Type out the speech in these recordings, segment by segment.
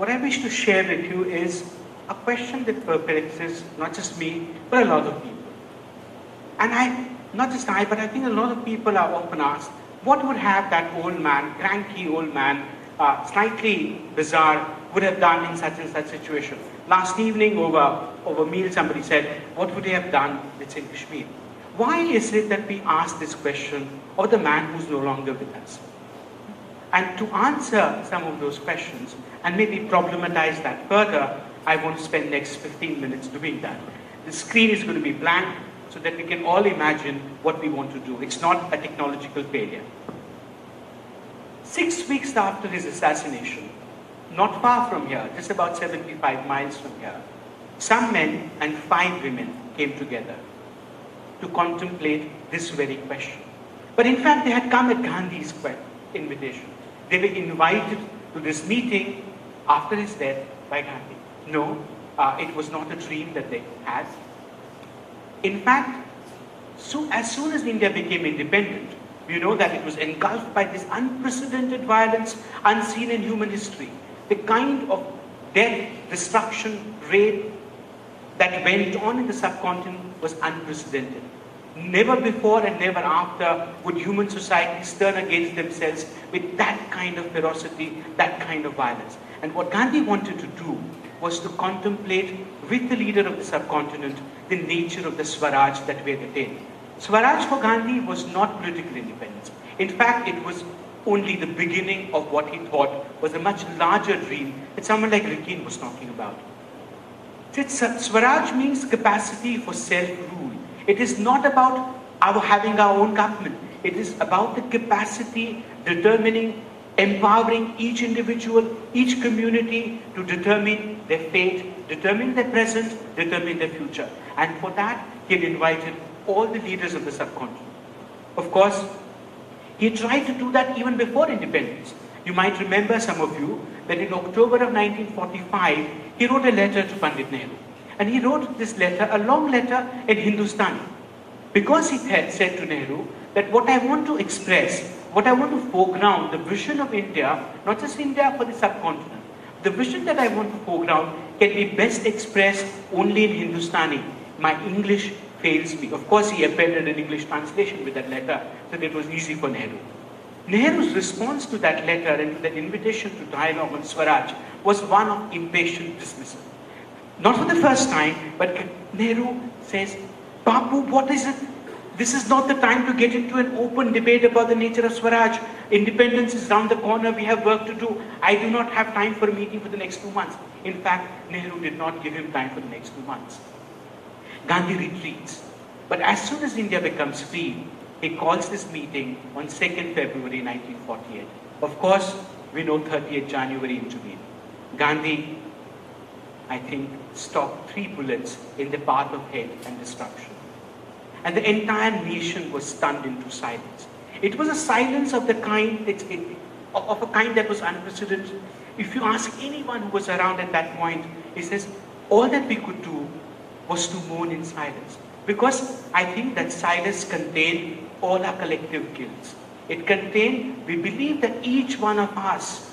what I wish to share with you is a question that perplexes not just me, but a lot of people. And not just I, but I think a lot of people are often asked, what would have that old man, cranky old man, slightly bizarre, would have done in such and such situation? Last evening over meal, somebody said, what would he have done with English meal? Why is it that we ask this question of the man who's no longer with us? And to answer some of those questions, and maybe problematize that further, I want to spend the next 15 minutes doing that. The screen is going to be blank, so that we can all imagine what we want to do. It's not a technological failure. 6 weeks after his assassination, not far from here, just about 75 miles from here, some men and 5 women came together to contemplate this very question. But in fact, they had come at Gandhi's invitation. They were invited to this meeting after his death by Gandhi. No, it was not a dream that they had. In fact, as soon as India became independent, you know that it was engulfed by this unprecedented violence unseen in human history. The kind of death, destruction, rape that went on in the subcontinent was unprecedented. Never before and never after would human societies turn against themselves with that kind of ferocity, that kind of violence. And what Gandhi wanted to do was to contemplate with the leader of the subcontinent the nature of the Swaraj that we had attained. Swaraj for Gandhi was not political independence. In fact, it was only the beginning of what he thought was a much larger dream that someone like Rikin was talking about. Swaraj means capacity for self-rule. It is not about having our own government. It is about the capacity determining, empowering each individual, each community to determine their fate, determine their present, determine their future. And for that, he had invited all the leaders of the subcontinent. Of course, he tried to do that even before independence. You might remember, some of you, that in October of 1945, he wrote a letter to Pandit Nehru. And he wrote this letter, a long letter in Hindustani. Because he had said to Nehru that what I want to express, what I want to foreground, the vision of India, not just India for the subcontinent, the vision that I want to foreground can be best expressed only in Hindustani. My English fails me. Of course, he appended an English translation with that letter, so that it was easy for Nehru. Nehru's response to that letter and to the invitation to dialogue on Swaraj was one of impatient dismissal. Not for the first time, but Nehru says, Bapu, what is it? This is not the time to get into an open debate about the nature of Swaraj. Independence is round the corner. We have work to do. I do not have time for a meeting for the next 2 months. In fact, Nehru did not give him time for the next 2 months. Gandhi retreats. But as soon as India becomes free, he calls this meeting on 2nd February 1948. Of course, we know 30th January intervened. Gandhi, I think, stopped 3 bullets in the path of hate and destruction. And the entire nation was stunned into silence. It was a silence of the kind, of a kind that was unprecedented. If you ask anyone who was around at that point, he says, all that we could do was to mourn in silence. Because I think that silence contained all our collective guilt. It contained, we believe that each one of us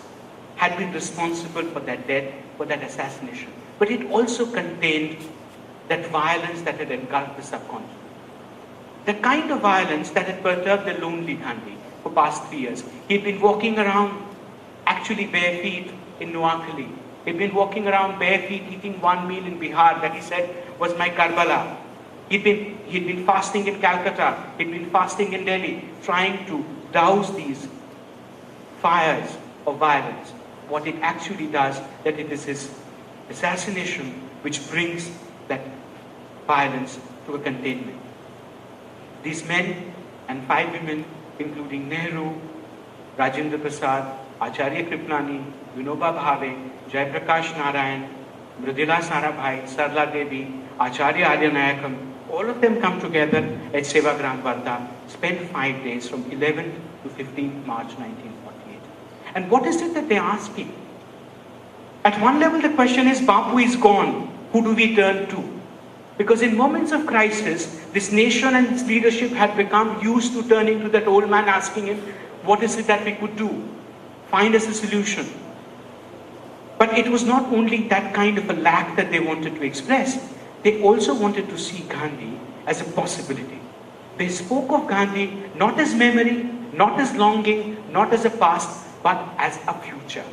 had been responsible for that death, for that assassination. But it also contained that violence that had engulfed the subcontinent. The kind of violence that had perturbed the lonely Gandhi for past 3 years. He'd been walking around actually bare feet in Noakhali. He'd been walking around bare feet eating one meal in Bihar that he said was my Karbala. He'd been fasting in Calcutta. He'd been fasting in Delhi, trying to douse these fires of violence. What it actually does, that it is his assassination which brings that violence to a containment. These men and 5 women, including Nehru, Rajendra Prasad, Acharya Kripalani, Vinoba Bhave, Jayaprakash Narayan, Mridula Sarabhai, Sarla Devi, Acharya Aryanayakam, all of them come together at Sevagram Varda, spend 5 days from 11th to 15th March 1948. And what is it that they're asking? At one level, the question is, Bapu is gone. Who do we turn to? Because in moments of crisis, this nation and its leadership had become used to turning to that old man, asking him, what is it that we could do? Find us a solution. But it was not only that kind of a lack that they wanted to express, they also wanted to see Gandhi as a possibility. They spoke of Gandhi not as memory, not as longing, not as a past, but as a future.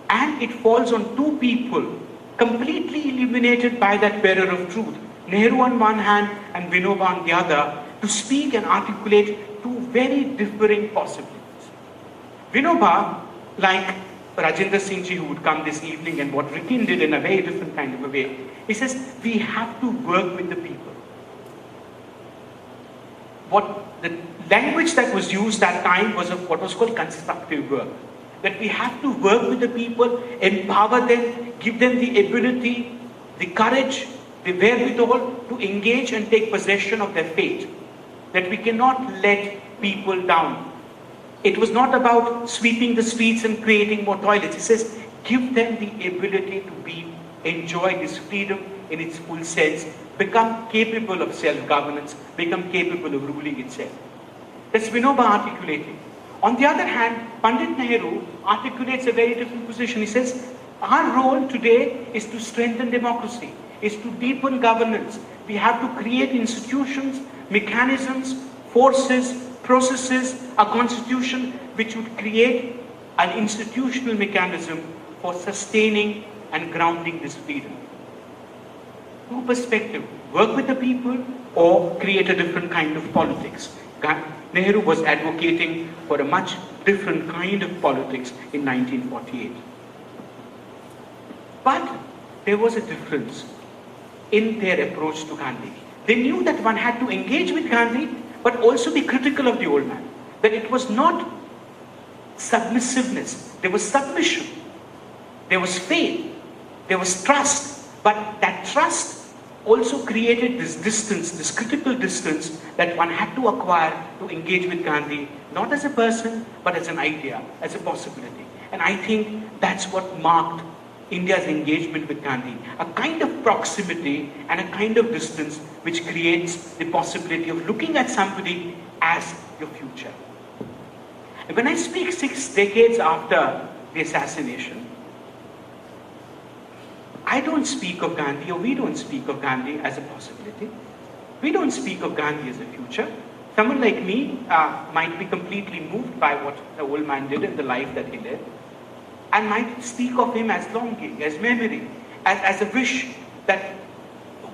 And it falls on two people, completely illuminated by that bearer of truth, Nehru on one hand and Vinoba on the other, to speak and articulate two very differing possibilities. Vinoba, like Rajendra Singh ji, who would come this evening, and what Rikin did in a very different kind of a way, he says, we have to work with the people. What the language that was used that time was of what was called constructive work. That we have to work with the people, empower them, give them the ability, the courage, the wherewithal to engage and take possession of their fate. That we cannot let people down. It was not about sweeping the streets and creating more toilets. It says, give them the ability to enjoy this freedom in its full sense, become capable of self-governance, become capable of ruling itself. That's Vinoba articulating. On the other hand, Pandit Nehru articulates a very different position. He says, our role today is to strengthen democracy, is to deepen governance. We have to create institutions, mechanisms, forces, processes, a constitution which would create an institutional mechanism for sustaining and grounding this freedom. Two perspectives, work with the people or create a different kind of politics. Nehru was advocating for a much different kind of politics in 1948. But there was a difference in their approach to Gandhi. They knew that one had to engage with Gandhi, but also be critical of the old man. That it was not submissiveness, there was submission, there was faith, there was trust, but that trust also created this distance, this critical distance that one had to acquire to engage with Gandhi, not as a person, but as an idea, as a possibility. And I think that's what marked India's engagement with Gandhi, a kind of proximity and a kind of distance which creates the possibility of looking at somebody as your future. And when I speak 6 decades after the assassination, I don't speak of Gandhi, or we don't speak of Gandhi as a possibility. We don't speak of Gandhi as a future. Someone like me might be completely moved by what the old man did and the life that he led, and might speak of him as longing, as memory, as a wish that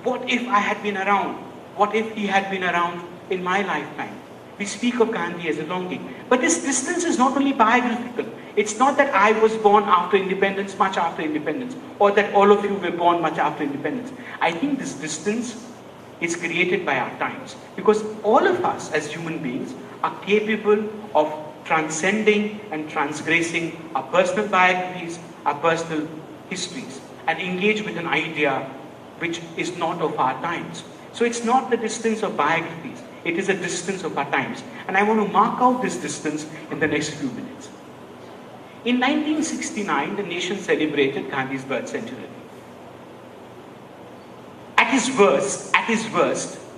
what if I had been around? What if he had been around in my lifetime? We speak of Gandhi as a longing. But this distance is not only biographical. It's not that I was born after independence, much after independence, or that all of you were born much after independence. I think this distance is created by our times. Because all of us as human beings are capable of transcending and transgressing our personal biographies, our personal histories, and engage with an idea which is not of our times. So it's not the distance of biographies. It is a distance of our times. And I want to mark out this distance in the next few minutes. In 1969, the nation celebrated Gandhi's birth centenary. At his worst,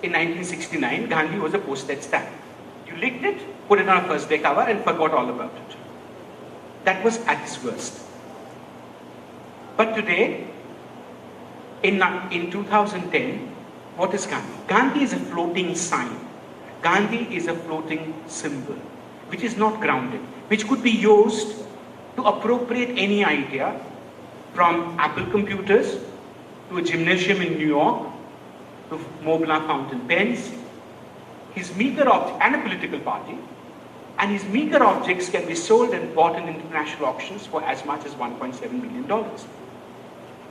in 1969, Gandhi was a postage stamp. You licked it, put it on a first day cover, and forgot all about it. That was at his worst. But today, in 2010, what is Gandhi? Gandhi is a floating sign. Gandhi is a floating symbol, which is not grounded, which could be used to appropriate any idea, from Apple computers to a gymnasium in New York to Montblanc fountain pens. His meager object, and a political party, and his meager objects can be sold and bought in international auctions for as much as $1.7 million.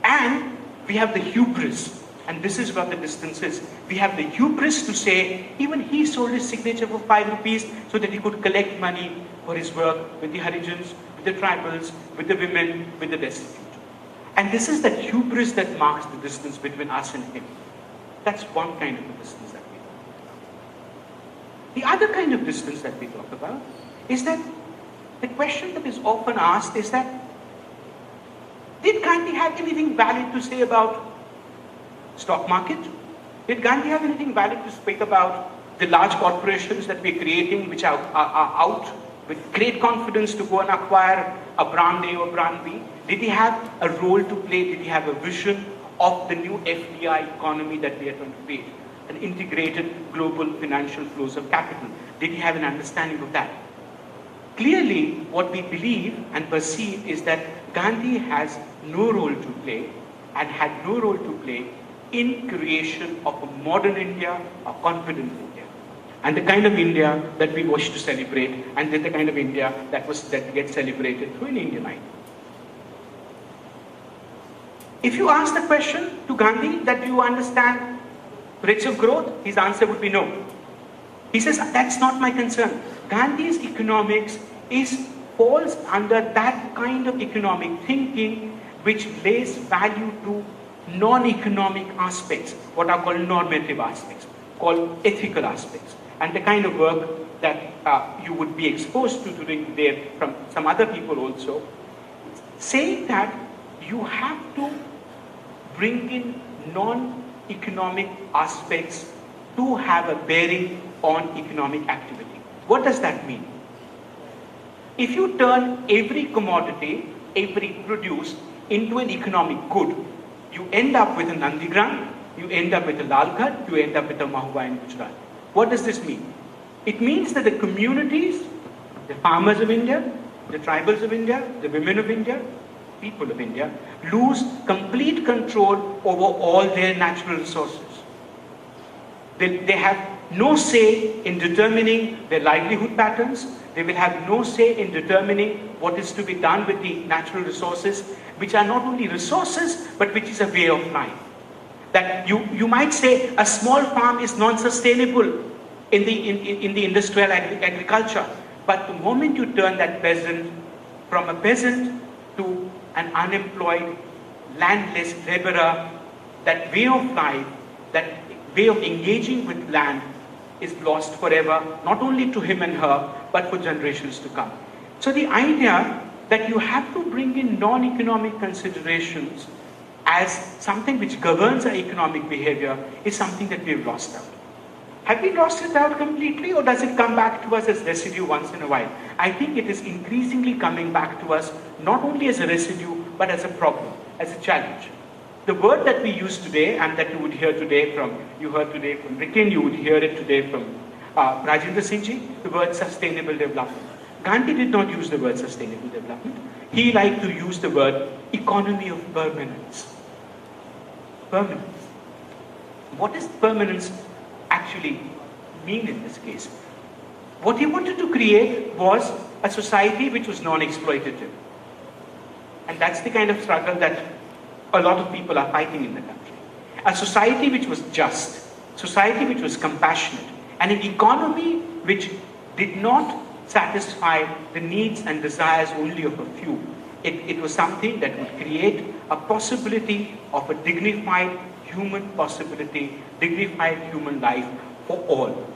And we have the hubris, and this is what the distance is. We have the hubris to say, even he sold his signature for 5 rupees so that he could collect money for his work with the Harijans, with the tribals, with the women, with the destitute. And this is that hubris that marks the distance between us and him. That's one kind of a distance that we talk about. The other kind of distance that we talk about is that the question that is often asked is that, did Gandhi have anything valid to say about stock market? Did Gandhi have anything valid to speak about the large corporations that we're creating which are out with great confidence to go and acquire a brand A or brand B? Did he have a role to play? Did he have a vision of the new FDI economy that we are going to create? An integrated global financial flows of capital. Did he have an understanding of that? Clearly, what we believe and perceive is that Gandhi has no role to play and had no role to play in creation of a modern India, a confident India, and the kind of India that we wish to celebrate, and the kind of India that gets celebrated through an Indian idea. If you ask the question to Gandhi that you understand rates of growth, his answer would be no. He says, that's not my concern. Gandhi's economics falls under that kind of economic thinking which lays value to non-economic aspects, what are called normative aspects, called ethical aspects, and the kind of work that you would be exposed to during there from some other people also, saying that you have to bring in non-economic aspects to have a bearing on economic activity. What does that mean? If you turn every commodity, every produce into an economic good, you end up with a Nandy, you end up with a Lalghat, you end up with a Mahua in Gujarat. What does this mean? It means that the communities, the farmers of India, the tribals of India, the women of India, people of India, lose complete control over all their natural resources. They have no say in determining their livelihood patterns. They will have no say in determining what is to be done with the natural resources, which are not only resources, but which is a way of life. That you might say a small farm is non-sustainable in the industrial agriculture, but the moment you turn that peasant from a peasant to an unemployed, landless laborer, that way of life, that way of engaging with land is lost forever, not only to him and her, but for generations to come. So the idea that you have to bring in non-economic considerations as something which governs our economic behavior is something that we've lost out. Have we lost it out completely, or does it come back to us as residue once in a while? I think it is increasingly coming back to us not only as a residue, but as a problem, as a challenge. The word that we use today, and that you would hear today from, you heard today from Rikin, you would hear it today from Rajendra Singh ji, the word sustainable development. Gandhi did not use the word sustainable development. He liked to use the word economy of permanence. Permanence. What does permanence actually mean in this case? What he wanted to create was a society which was non-exploitative. And that's the kind of struggle that a lot of people are fighting in the country. A society which was just, society which was compassionate, and an economy which did not satisfy the needs and desires only of a few. It was something that would create a possibility of a dignified human possibility, dignified human life for all.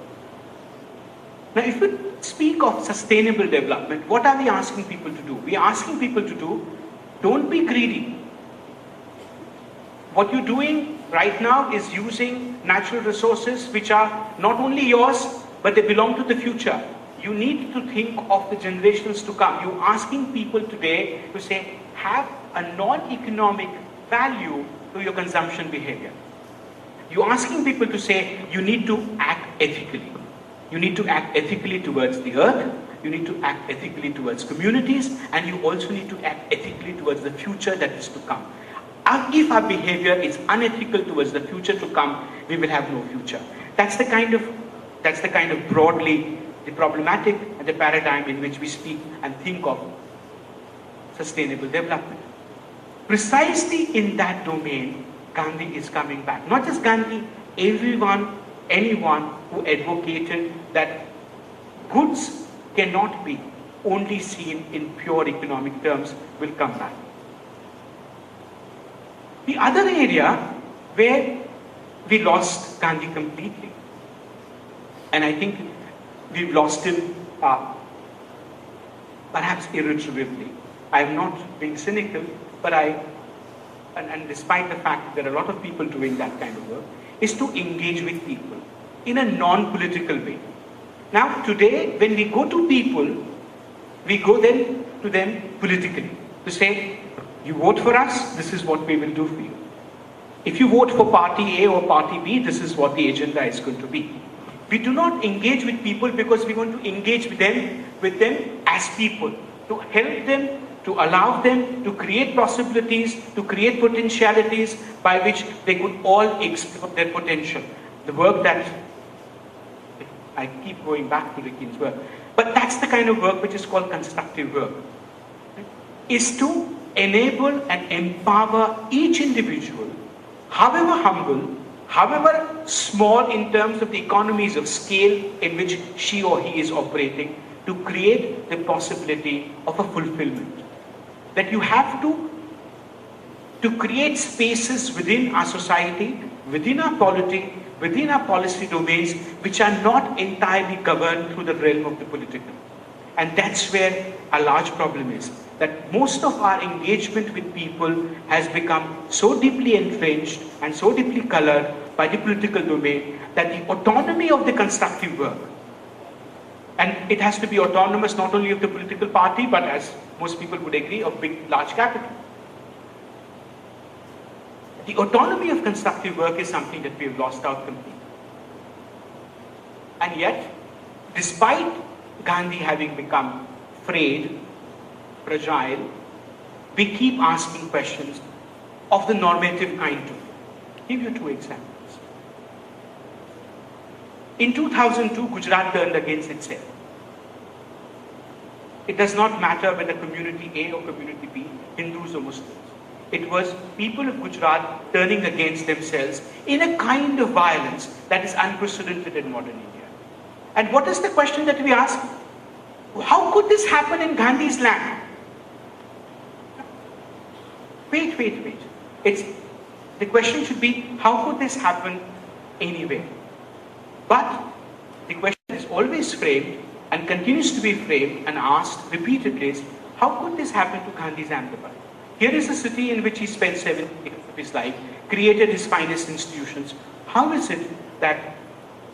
Now, if we speak of sustainable development, what are we asking people to do? We are asking people to do, don't be greedy. What you're doing right now is using natural resources which are not only yours, but they belong to the future. You need to think of the generations to come. You're asking people today to say, have a non-economic value to your consumption behavior. You're asking people to say, you need to act ethically. You need to act ethically towards the earth, you need to act ethically towards communities, and you also need to act ethically towards the future that is to come. If our behavior is unethical towards the future to come, we will have no future. That's the kind of broadly the problematic and the paradigm in which we speak and think of sustainable development. Precisely in that domain, Gandhi is coming back. Not just Gandhi, everyone, anyone who advocated that goods cannot be only seen in pure economic terms will come back. The other area where we lost Gandhi completely, and I think we've lost him perhaps irretrievably. I'm not being cynical, but and despite the fact that there are a lot of people doing that kind of work, is to engage with people in a non-political way. Now today, when we go to people, We go then to them politically to say, you vote for us, this is what we will do for you. If you vote for party A or party B, this is what the agenda is going to be. We do not engage with people because we want to engage with them as people, to help them, to allow them to create possibilities, to create potentialities by which they could all explore their potential. The work that, I keep going back to Rickin's work, but that's the kind of work which is called constructive work, is to enable and empower each individual, however humble, however small in terms of the economies of scale in which she or he is operating, to create the possibility of a fulfillment. That you have to create spaces within our society, within our polity, within our policy domains, which are not entirely governed through the realm of the political. And that's where a large problem is. That most of our engagement with people has become so deeply entrenched and so deeply colored by the political domain that the autonomy of the constructive work, and it has to be autonomous not only of the political party, but as most people would agree, of big, large capital. The autonomy of constructive work is something that we have lost out completely. And yet, despite Gandhi having become frayed, fragile, we keep asking questions of the normative kind too. I'll give you two examples. In 2002, Gujarat turned against itself. It does not matter whether community A or community B, Hindus or Muslims. It was people of Gujarat turning against themselves in a kind of violence that is unprecedented in modern India. And what is the question that we ask? How could this happen in Gandhi's land? Wait. The question should be, how could this happen anywhere? But the question is always framed and continues to be framed and asked repeatedly is, how could this happen to Gandhi's Ahmedabad? Here is a city in which he spent 7 years of his life, created his finest institutions. How is it that...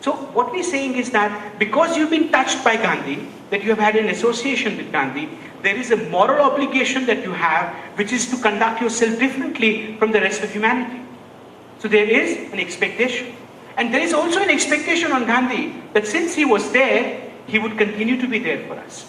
So what we're saying is that because you've been touched by Gandhi, that you have had an association with Gandhi, there is a moral obligation that you have, which is to conduct yourself differently from the rest of humanity. So there is an expectation. And there is also an expectation on Gandhi that since he was there, he would continue to be there for us.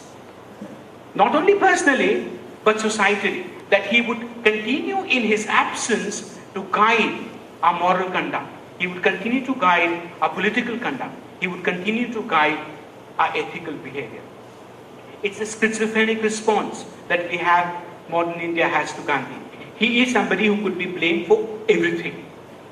Not only personally, but societally. That he would continue in his absence to guide our moral conduct. He would continue to guide our political conduct. He would continue to guide our ethical behavior. It's a schizophrenic response that we have, modern India has to Gandhi. He is somebody who could be blamed for everything.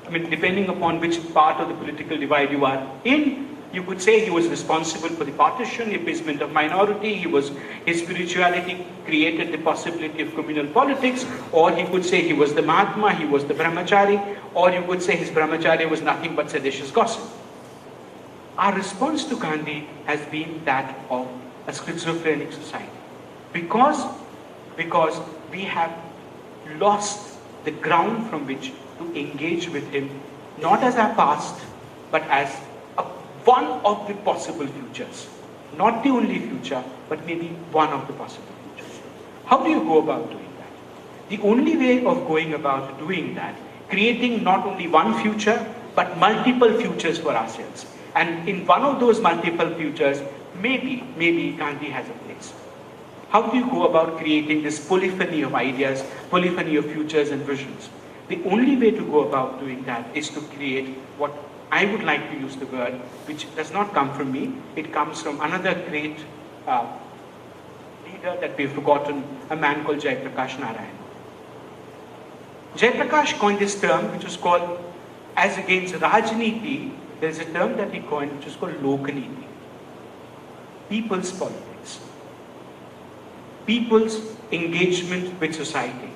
I mean, depending upon which part of the political divide you are in, you could say he was responsible for the partition, abasement of minority, his spirituality created the possibility of communal politics, or he could say he was the Mahatma, he was the Brahmachari, or you could say his Brahmacharya was nothing but seditious gossip. Our response to Gandhi has been that of a schizophrenic society. Because we have lost the ground from which to engage with him, not as our past, but as one of the possible futures. Not the only future, but maybe one of the possible futures. How do you go about doing that? The only way of going about doing that, creating not only one future, but multiple futures for ourselves. And in one of those multiple futures, maybe Gandhi has a place. How do you go about creating this polyphony of ideas, polyphony of futures and visions? The only way to go about doing that is to create what I would like to use the word, which does not come from me. It comes from another great leader that we've forgotten, a man called Jayaprakash Narayan. Jayaprakash coined this term, which was called, as against Rajniti, there is a term that he coined, which is called Lokaniti. People's politics. People's engagement with society.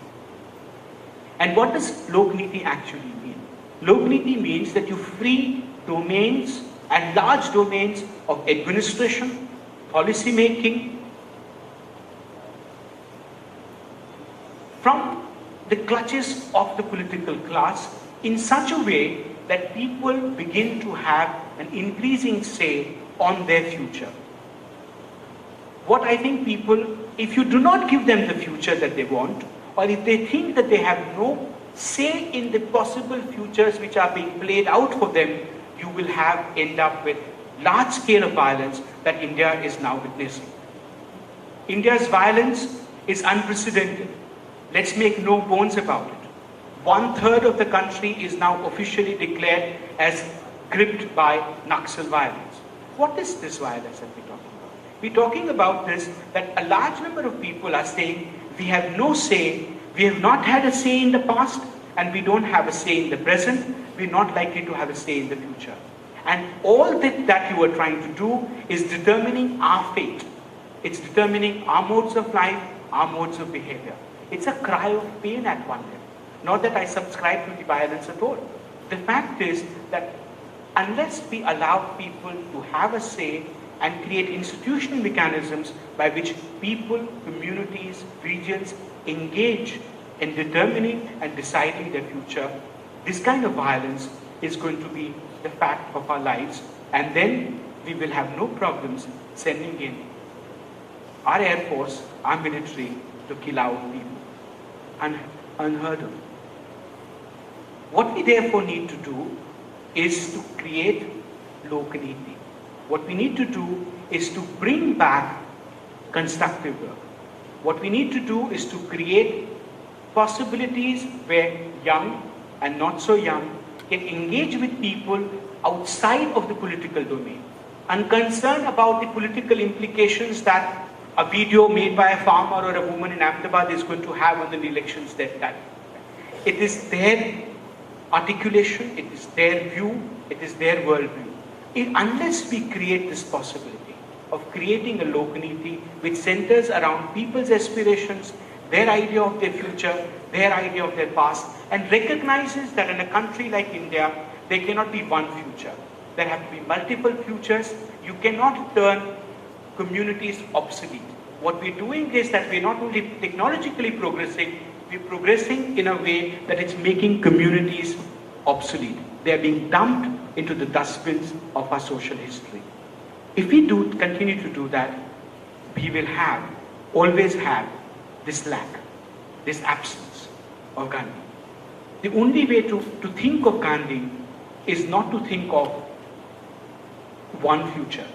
And what does Lokaniti actually mean? Lokaniti means that you free domains and large domains of administration, policy making, from the clutches of the political class in such a way that people begin to have an increasing say on their future. What I think people if you do not give them the future that they want, or if they think that they have no say in the possible futures which are being played out for them, you will end up with large scale of violence that India is now witnessing. India's violence is unprecedented. Let's make no bones about it. 1/3 of the country is now officially declared as gripped by Naxal violence. What is this violence that we're talking about? We're talking about this, that a large number of people are saying, we have no say, we have not had a say in the past, and we don't have a say in the present, we're not likely to have a say in the future. And all that you are trying to do is determining our fate. It's determining our modes of life, our modes of behavior. It's a cry of pain at one level. Not that I subscribe to the violence at all. The fact is that unless we allow people to have a say and create institutional mechanisms by which people, communities, regions engage in determining and deciding their future, this kind of violence is going to be the fact of our lives, and then we will have no problems sending in our Air Force, our military to kill our people. Unheard of. What we therefore need to do is to create Lokaniti. What we need to do is to bring back constructive work. What we need to do is to create possibilities where young and not so young can engage with people outside of the political domain, unconcerned about the political implications that a video made by a farmer or a woman in Ahmedabad is going to have on the elections that time. It is their articulation, it is their view, it is their worldview. Unless we create this possibility of creating a Lokaniti which centers around people's aspirations, their idea of their future, their idea of their past, and recognizes that in a country like India, there cannot be one future. There have to be multiple futures. You cannot turn communities obsolete. What we're doing is that we're not only technologically progressing, we're progressing in a way that it's making communities obsolete. They're being dumped into the dustbins of our social history. If we continue to do that, we will always have this lack, this absence of Gandhi. The only way to think of Gandhi is not to think of one future.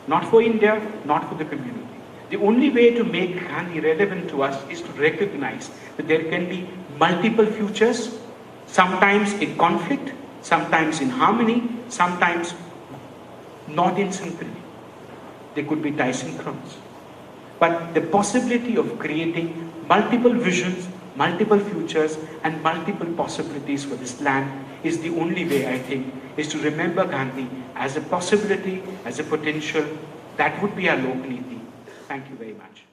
Not for India, not for the community. The only way to make Gandhi relevant to us is to recognize that there can be multiple futures, sometimes in conflict, sometimes in harmony, sometimes not in synchrony. They could be disynchronous. But the possibility of creating multiple visions, multiple futures, and multiple possibilities for this land is the only way, I think, is to remember Gandhi as a possibility, as a potential. That would be our Lokaniti. Thank you very much.